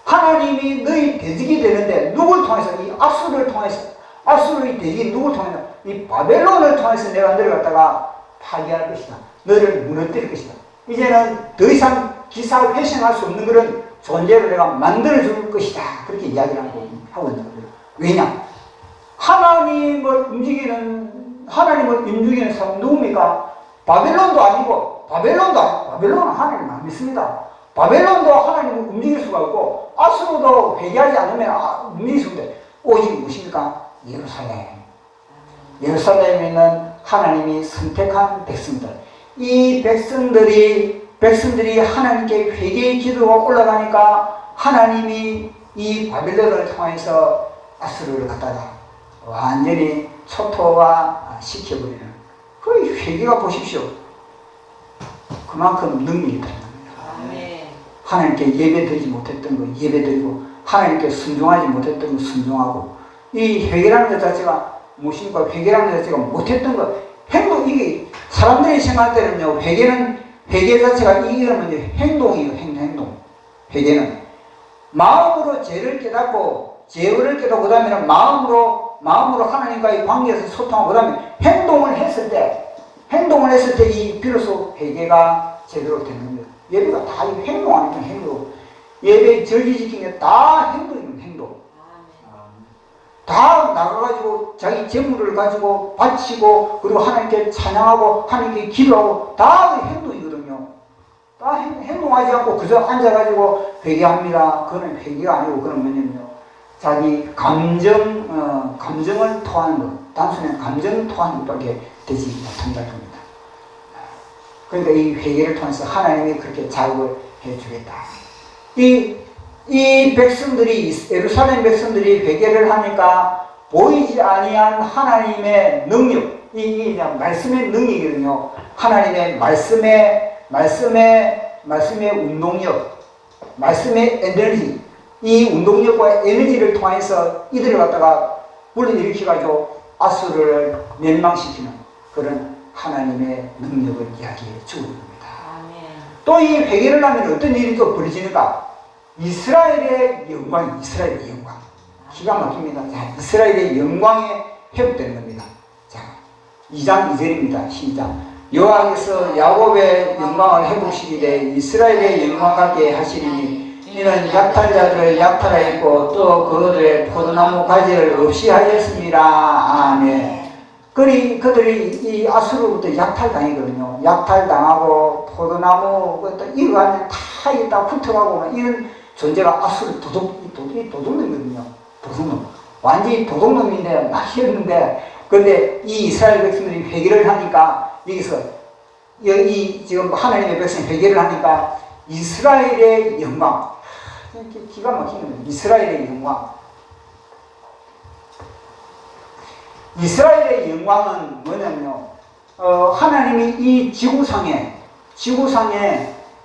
하나님이 너희 대적이 되는데 누굴 통해서? 이 아수르를 통해서. 아수르의 대적이 누굴 통해서? 이 바벨론을 통해서 내가 너를 갖다가 파괴할 것이다. 너를 무너뜨릴 것이다. 이제는 더 이상 기사 회생할 수 없는 그런 존재를 내가 만들어줄 것이다. 그렇게 이야기를 하고 있는 거예요. 왜냐? 하나님을 움직이는 사람 누굽니까? 바벨론도 아니고, 바벨론은 하나님 안 믿습니다. 바벨론도 하나님을 움직일 수가 없고, 아수르도 회개하지 않으면 움직일 수 없는데, 오직 무엇입니까? 예루살렘에 있는 하나님이 선택한 백성들. 이 백성들이 하나님께 회개의 기도가 올라가니까 하나님이 이 바벨론을 통해서 아수르를 갖다가 완전히 초토화 시켜버리는 그 회개가 보십시오. 그만큼 능력이 있다는 겁니다. 하나님께 예배드리지 못했던 거 예배드리고, 하나님께 순종하지 못했던 거 순종하고, 이 회개라는 것 자체가 무엇입니까? 회개라는 것 자체가 못했던 것, 이게 사람들이 생각할 때는요, 회개 자체가 이거는 행동이에요. 행동. 회개는 마음으로 죄를 깨닫고, 그 다음에는 마음으로 하나님과의 관계에서 소통하고, 그 다음에 행동을 했을 때 행동을 했을 때 이 비로소 회개가 제대로 되는 겁니다. 예배가 다 행동 아니면 행동. 예배 절기 지키는 게 다 행동입니다. 행동. 다 나가가지고 자기 재물을 가지고 바치고 그리고 하나님께 찬양하고 하나님께 기도하고 다 행동이거든요. 다 행동하지 않고 그저 앉아가지고 회개합니다. 그건 회개가 아니고 그건 뭐냐면요. 자기 감정을 토하는 것. 단순히 감정을 토하는 것밖에 되지 못한다는 겁니다. 그러니까 이 회개를 통해서 하나님이 그렇게 자극을 해주겠다. 이 백성들이, 예루살렘 백성들이 회개를 하니까 보이지 아니한 하나님의 능력, 이 말씀의 능력이거든요. 하나님의 말씀의 운동력, 말씀의 에너지, 이 운동력과 에너지를 통해서 이들을 갖다가 불러일으켜가지고 아수르를 멸망시키는 그런 하나님의 능력을 이야기해 주고 있습니다. 또 이 회개를 하면 어떤 일이 또 벌어지는가? 이스라엘의 영광, 이스라엘의 영광. 기가 막힙니다. 자, 이스라엘의 영광에 회복되는 겁니다. 자, 2장 2절입니다. 시작. 여호와께서 야곱의 영광을 회복시키되 이스라엘의 영광 같게 하시리니 이는 약탈자들을 약탈하였고 또 그들의 포도나무 가지를 없이 하였습니다. 아멘. 그들이 이 아수르부터 약탈당이거든요. 약탈당하고 포도나무 이거 하면 다 있다 붙어가고 이런 존재가 아수르 도둑놈이거든요. 도둑놈. 완전히 도둑놈인데 막혔는데 근데 이 이스라엘 백성들이 회개를 하니까 여기서 여기 지금 하나님의 백성이 회개를 하니까 이스라엘의 영광. 기가 막히는 거예요. 이스라엘의 영광. 이스라엘의 영광은 뭐냐면요. 하나님이 이 지구상에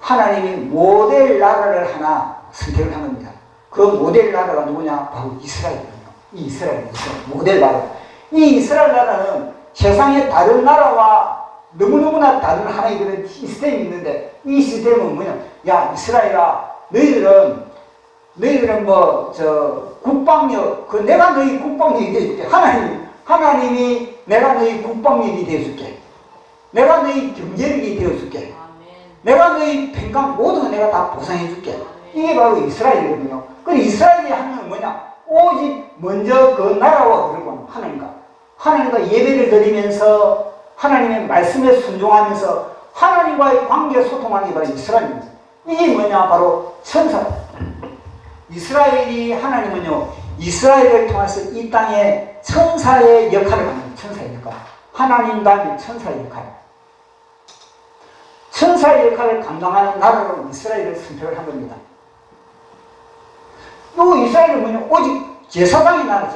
하나님이 모델 나라를 하나 선택을 한 겁니다. 그 모델 나라가 누구냐? 바로 이스라엘이거든요. 이 이스라엘 모델 나라. 이 이스라엘 나라는 세상의 다른 나라와 너무너무나 다른 하나의 그런 시스템이 있는데 이 시스템은 뭐냐? 야, 이스라엘아, 너희들은 국방력, 내가 너희 국방력이 되어줄게. 하나님이 내가 너희 국방력이 되어줄게. 내가 너희 경제력이 되어줄게. 내가 너희 평강 모든 거 내가 다 보상해줄게. 이게 바로 이스라엘이거든요. 근데 이스라엘이 하는 뭐냐? 오직 먼저 그 나라와 그리고 하나님과 예배를 드리면서 하나님의 말씀에 순종하면서 하나님과의 관계 소통하는 게 바로 이스라엘입니다. 이게 뭐냐? 바로 천사. 이스라엘이 하나님은요, 이스라엘을 통해서 이 땅에 천사의 역할을 합니다. 천사의 역할. 하나님 다음에 천사의 역할. 천사의 역할을 감당하는 나라로 이스라엘을 선택을 한 겁니다. 이 이스라엘은 뭐냐? 오직 제사장의 나라,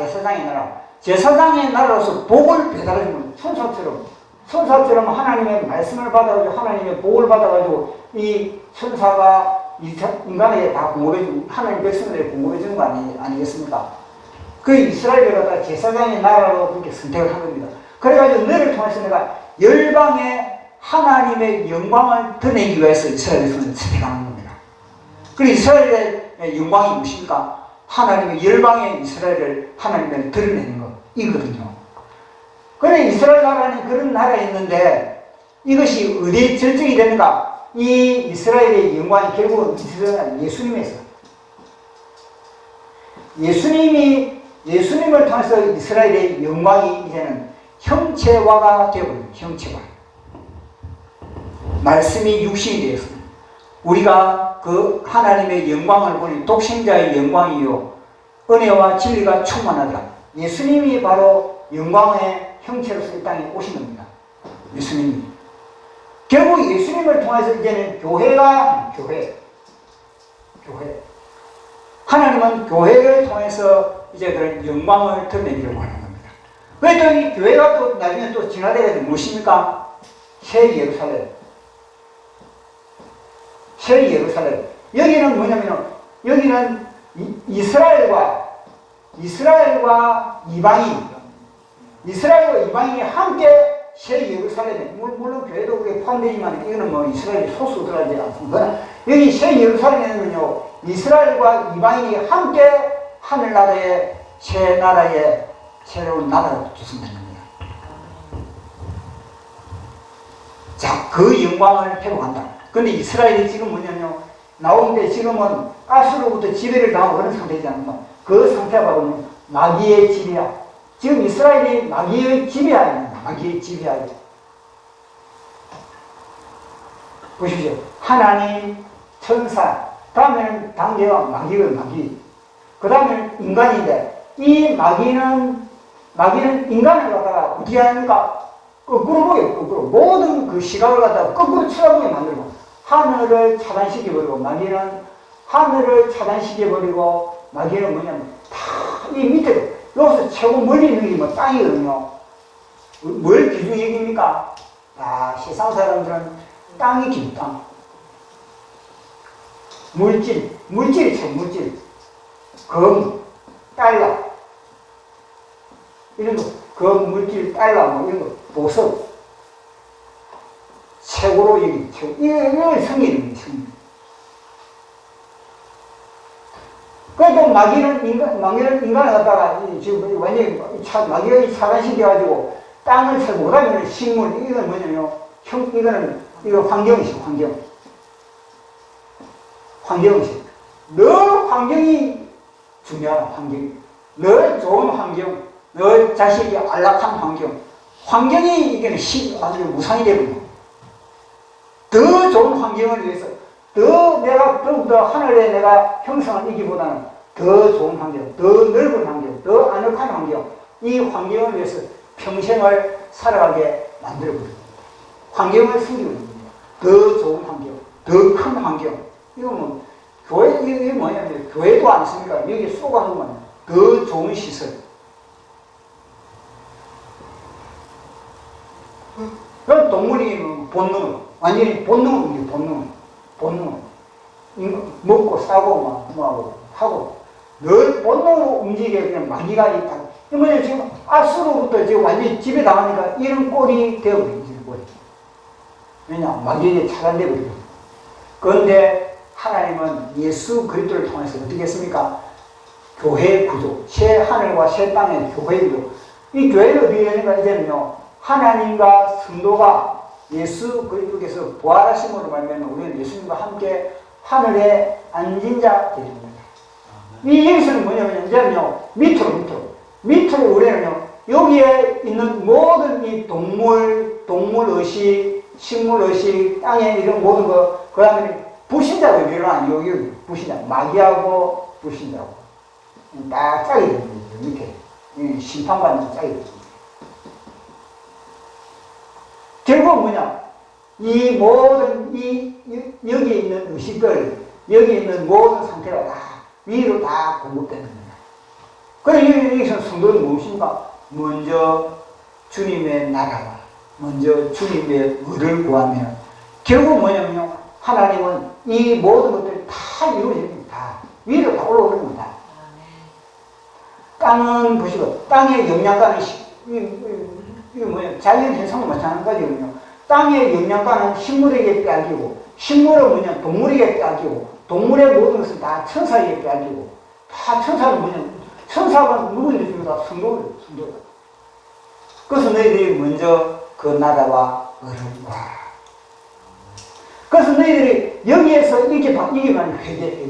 제사장의 나라로서 복을 배달해주는 천사처럼 하나님의 말씀을 받아가지고 하나님의 복을 받아가지고 이 천사가 인간에게 다 공급해주고 하나님 백성들에게 공급해주는 거 아니겠습니까? 그 이스라엘을 갖다가 제사장의 나라로 그렇게 선택을 한 겁니다. 그래가지고 너를 통해서 내가 열방에 하나님의 영광을 드러내기 위해서 이스라엘을 선택하는 겁니다. 그리고 이스라엘의 영광이 무엇입니까? 하나님의 열방의 이스라엘을 하나님을 드러내는 것 이거든요. 그래 이스라엘 나라는 그런 나라였는데 이것이 어디에 절정이 되는가? 이 이스라엘의 영광이 결국은 예수님에서 예수님을 통해서 이스라엘의 영광이 이제는 형체화가 되어버립니다. 형체화. 말씀이 육신이 되었습니다. 우리가 그 하나님의 영광을 보니 독생자의 영광이요 은혜와 진리가 충만하더라. 예수님이 바로 영광의 형체로서 이 땅에 오신 겁니다. 예수님이. 결국 예수님을 통해서 이제는 교회가 교회. 하나님은 교회를 통해서 이제 그런 영광을 드러내려고 하는 겁니다. 그래서 이 교회가 또 나중에 또 진화되게 무엇입니까? 새 예루살렘. 여기는 뭐냐면 여기는 이스라엘과 이방인이 함께 새 예루살렘에 물론 교회도 그게 포함되지만 이거는 뭐 이스라엘이 소수 들어가지 않습니다. 여기 새 예루살렘에는요 이스라엘과 이방인이 함께 하늘나라의 새 나라의 새로운 나라를 주신다는 겁니다. 자, 그 영광을 회복한다. 근데 이스라엘이 지금 뭐냐면 나오는데 지금은 가스로부터 지배를 당하고 그런 상태이지 않습니까? 그 상태가 바로 마귀의 지배야. 지금 이스라엘이 마귀의 지배하입니다. 마귀의 지배하에. 보십시오. 하나님, 천사, 다음에는 단계가 마귀의 마귀. 그 다음에는 인간인데, 이 마귀는 인간을 갖다가 어떻게 하니까 거꾸로 보여, 거꾸로. 모든 그 시각을 갖다가 거꾸로 쳐다보게 만들고, 하늘을 차단시켜버리고, 마귀는 하늘을 차단시켜버리고, 마귀는 뭐냐면, 다 이 밑에로, 여기서 최고 멀리 있는 게 뭐 땅이거든요. 뭘 기준 얘기입니까? 아, 세상 사람들은 땅이 긴 땅. 물질이 참 물질. 금, 달러. 이런 거, 금, 물질, 달러, 뭐 이런 거, 보석. 최고로 여기, 이걸 성기는 성기. 그래도 마귀는 인간을 갖다가, 지금 완전히 마귀가 차단시켜가지고 땅을 살고, 그 다음에 식물, 이건 뭐냐면, 이거 환경이죠, 환경. 환경이죠. 늘 환경이 중요한 환경. 늘 좋은 환경. 늘 자식이 안락한 환경. 환경이 이게 아주 무상이 되거든요. 더 좋은 환경을 위해서, 내가 더욱더 하늘에 내가 형성을 이기보다는 더 좋은 환경, 더 넓은 환경, 더 아늑한 환경, 이 환경을 위해서 평생을 살아가게 만들어버립니다. 환경을 숨기거든요. 더 좋은 환경, 더 큰 환경. 이거 뭐, 이게 뭐냐면, 교회도 안 씁니까? 여기 쏘가는 건 더 좋은 시설. 그럼 동물이 본능, 완전히 본능은. 먹고 싸고, 뭐하고, 하고. 늘 본능으로 움직이게 그냥 마귀가 있다. 이번에 지금 아수로부터 지금 완전히 지배당하니까 이런 꼴이 되어버린 꼴이. 왜냐? 마귀에게 차단되어버리거든. 그런데 하나님은 예수 그리스도를 통해서 어떻게 했습니까? 교회 구조, 새 하늘과 새 땅의 교회 구조. 이 교회는 어떻게 되는가 이제는요, 하나님과 성도가 예수 그리스도께서 부활하심으로 말미암아 우리는 예수님과 함께 하늘에 앉은 자 되십니다. 이 여기서는 뭐냐면 이제는요, 밑으로 우리는요, 여기에 있는 모든 이 동물의식, 식물의식, 땅에 이런 모든 거, 그 다음에 불신자가 일어나요. 여기 불신자, 마귀하고 불신자고 딱 짝이 됩니다. 밑에 심판받는 짝이 됩니다. 결국 뭐냐, 이 모든 여기에 있는 의식들, 여기 있는 모든 상태가 다 위로 다 공급되는 겁니다. 그래서 여기서 성도는 무엇인가? 먼저 주님의 나라와 먼저 주님의 의를 구하면 결국 뭐냐면요, 하나님은 이 모든 것들이 다 이루어집니다. 다 위로 다 올라오는 겁니다. 땅은 보시고, 땅의 영양가는 이게 뭐예요? 자연 현상과 마찬가지거든요. 땅의 영양가는 식물에게 빼앗기고, 식물은 뭐냐? 동물에게 빼앗기고, 동물의 모든 것은 다 천사에게 빼앗기고, 다 천사는 뭐냐? 천사가 누구인지 다 성도예요. 그래서 너희들이 먼저 그 나라와 의를 구하라. 그래서 너희들이 여기에서 이게만 회개.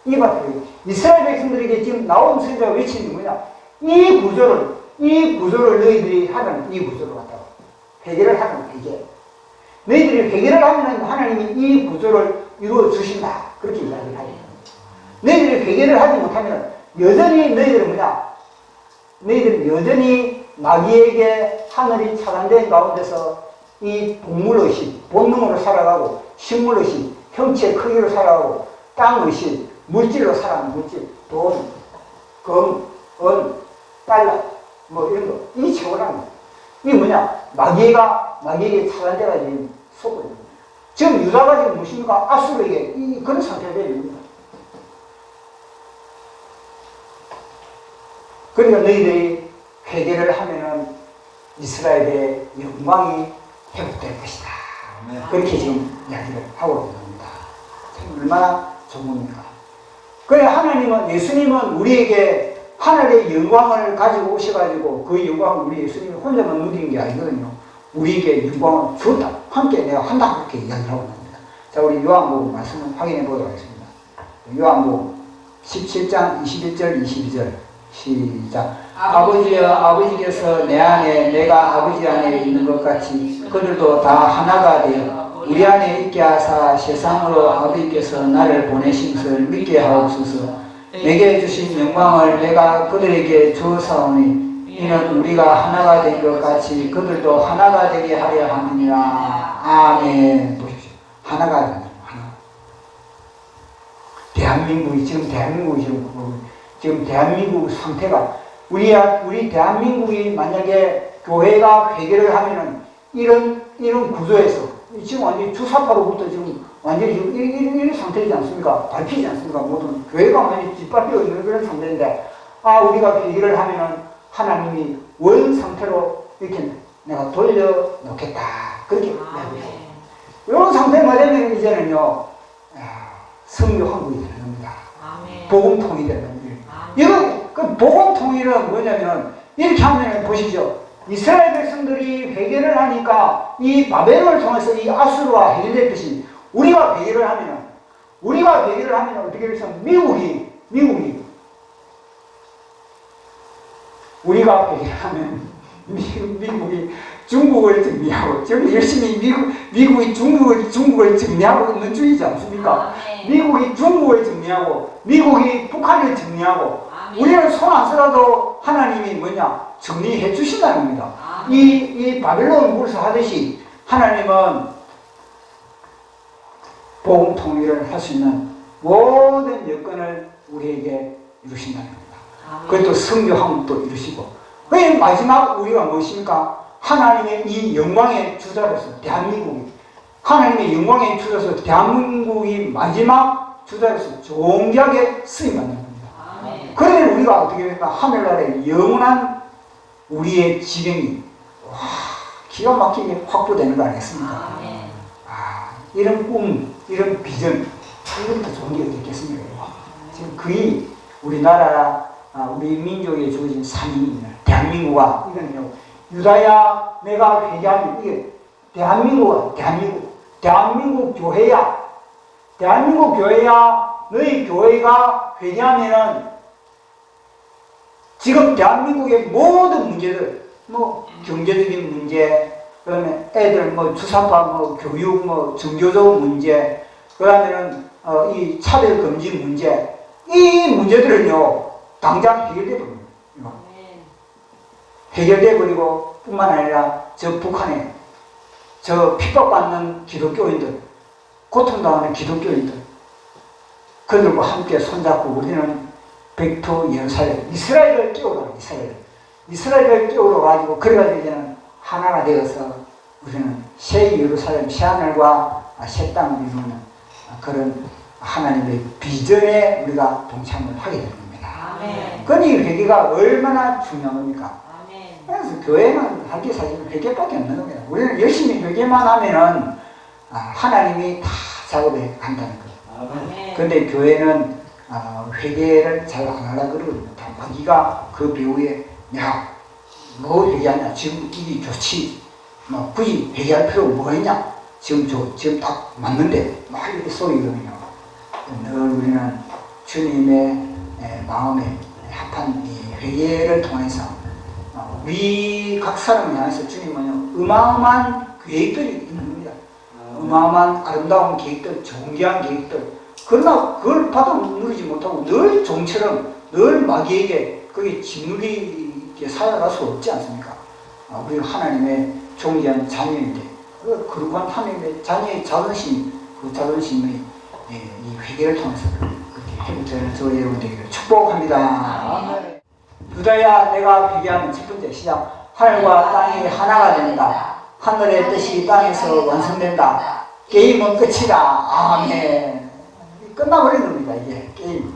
이게 바로 이스라엘 백성들에게 지금 나온 선지자가 외치는 뭐냐? 이 구조를 너희들이 하는 이 구조를 갖다가 회개를 하는 회개. 너희들이 회개를 하면 하나님이 이 구조를 이루어 주신다. 그렇게 이야기를 하죠. 너희들이 회개를 하지 못하면 여전히 너희들은 뭐냐? 너희들은 여전히 마귀에게 하늘이 차단된 가운데서 이 동물의식, 본능으로 살아가고, 식물의식, 형체 크기로 살아가고, 땅의식, 물질로 살아가는 물질, 돈, 금, 은, 달러, 뭐 이런 거, 이 최고라는 거야. 이게 뭐냐? 마귀에게 차단돼가지고 속을. 지금 유다가 지금 무엇입니까? 아수르에게 그런 상태가 되어 있는 거야. 그러니까 너희들이 회개를 하면은 이스라엘의 영광이 회복될 것이다. 그렇게 지금 이야기를 하고 있는 겁니다. 참 얼마나 좋은 겁니까? 그래, 예수님은 우리에게 하늘의 영광을 가지고 오셔가지고 그 영광을 우리 예수님이 혼자만 누리는 게 아니거든요. 우리에게 영광을 주었다. 함께 내가 한다. 그렇게 이야기하고 있습니다. 자, 우리 요한복음 말씀을 확인해 보도록 하겠습니다. 요한복음 17장 21절 22절 시작. 아버지여, 아버지께서 내 안에 내가 아버지 안에 있는 것 같이 그들도 다 하나가 되어 우리 안에 있게 하사 세상으로 아버지께서 나를 보내신 것을 믿게 하옵소서. 내게 주신 영광을 내가 그들에게 주었사오니 이는 우리가 하나가 된 것 같이 그들도 하나가 되게 하려 함이니라. 아멘. 보십시오. 하나가 됩니다. 하나. 대한민국이 지금 대한민국 상태가 우리 대한민국이 만약에 교회가 회개를 하면은 이런 구조에서 지금 완전히 주사파로부터 지금 완전히 지금 이런 상태이지 않습니까? 밟히지 않습니까? 모든 교회가 완전히 뒷밟혀 있는 그런 상태인데, 우리가 회개를 하면은 하나님이 원 상태로 이렇게 내가 돌려놓겠다. 그렇게 내고 있어요. 이런 상태가 되면 이제는요, 성교 한국이 되는 겁니다. 복음 통일이 되는 겁니다. 이건, 그 복음 통일은 뭐냐면, 이렇게 하면 보시죠. 이스라엘 백성들이 회개를 하니까 이 바벨론을 통해서 이 아수르와 해결됐듯이 우리가 회개를 하면 어떻게 되겠어? 미국이 우리가 회개를 하면 미국이 중국을 정리하고 지금 열심히 미국이 중국을 정리하고 있는 중이지 않습니까? 미국이 중국을 정리하고 미국이 북한을 정리하고 우리는 손 안 쓰라도 하나님이 정리해 주신다는 겁니다. 이 바벨론 물서 하듯이 하나님은 복음 통일을 할 수 있는 모든 여건을 우리에게 이루신다는 겁니다. 그것도 성교 한국도 이루시고. 왜 마지막 우리가 무엇입니까? 하나님의 이 영광의 주자로서 대한민국이 하나님의 영광의 주자로서 대한민국이 마지막 주자로서 존귀하게 쓰임받는 겁니다. 그러면 우리가 어떻게 됩니까? 하늘나라의 영원한 우리의 지경이 기가 막히게 확보되는 거 아니겠습니까? 이런 꿈, 이런 비전, 이것도 좋은 게 어디 있겠습니까? 지금 거의 우리나라, 우리 민족에 주어진 사명입니다. 대한민국아, 이거는요, 유다야, 내가 회개하면 이게 대한민국 교회야. 대한민국 교회야, 너희 교회가 회개하면은 지금 대한민국의 모든 문제들, 경제적인 문제, 그 다음에 애들 주사파 교육 종교적 문제, 그 다음에는 이 차별금지 문제, 이 문제들은요 당장 해결돼 버립니다. 해결돼 버리고 뿐만 아니라 저 북한에 저 핍박받는 기독교인들, 고통당하는 기독교인들, 그들과 함께 손잡고 우리는 백투 예루살렘, 이스라엘을 깨우라. 이스라엘을 깨우러 가지고 그래가지고 이제는 하나가 되어서 우리는 새 예루살렘, 새 하늘과 새 땅을 이루는 그런 하나님의 비전에 우리가 동참을 하게 되는 겁니다. 그러니 회개가 얼마나 중요한 겁니까? 그래서 교회는 할 게 사실 회개밖에 없는 겁니다. 우리는 열심히 회개만 하면은 하나님이 다 작업해 간다는 거예요. 그런데 교회는 회개를 잘 안 하려고 그러거든요. 자기가 그 배우에 뭐 회개하냐, 지금 이게 좋지, 굳이 회개할 필요가 뭐가 있냐, 지금 딱 맞는데 이렇게 소리거든요. 늘 우리는 주님의 마음에 합한 이 회개를 통해서 우리 각 사람을 향해서 주님은 어마어마한 계획들이 있는 겁니다. 어마어마한 아름다운 계획들, 존귀한 계획들. 그러나 그걸 받아 누리지 못하고 늘 종처럼 늘 마귀에게 그게 짓누리게 살아갈 수 없지 않습니까? 우리가 하나님의 존귀한 자녀인데 거룩한 하나님의 자녀의 자존심, 그 자존심의 이 회개를 통해서 그렇게 회복되는 저 여러분 되기를 축복합니다. 유다야, 내가 회개하는 첫 번째 시작. 하늘과 땅이 하나가 된다. 하늘의 뜻이 땅에서 완성된다. 게임은 끝이다. 아멘. 끝나버린 겁니다, 이게 게임.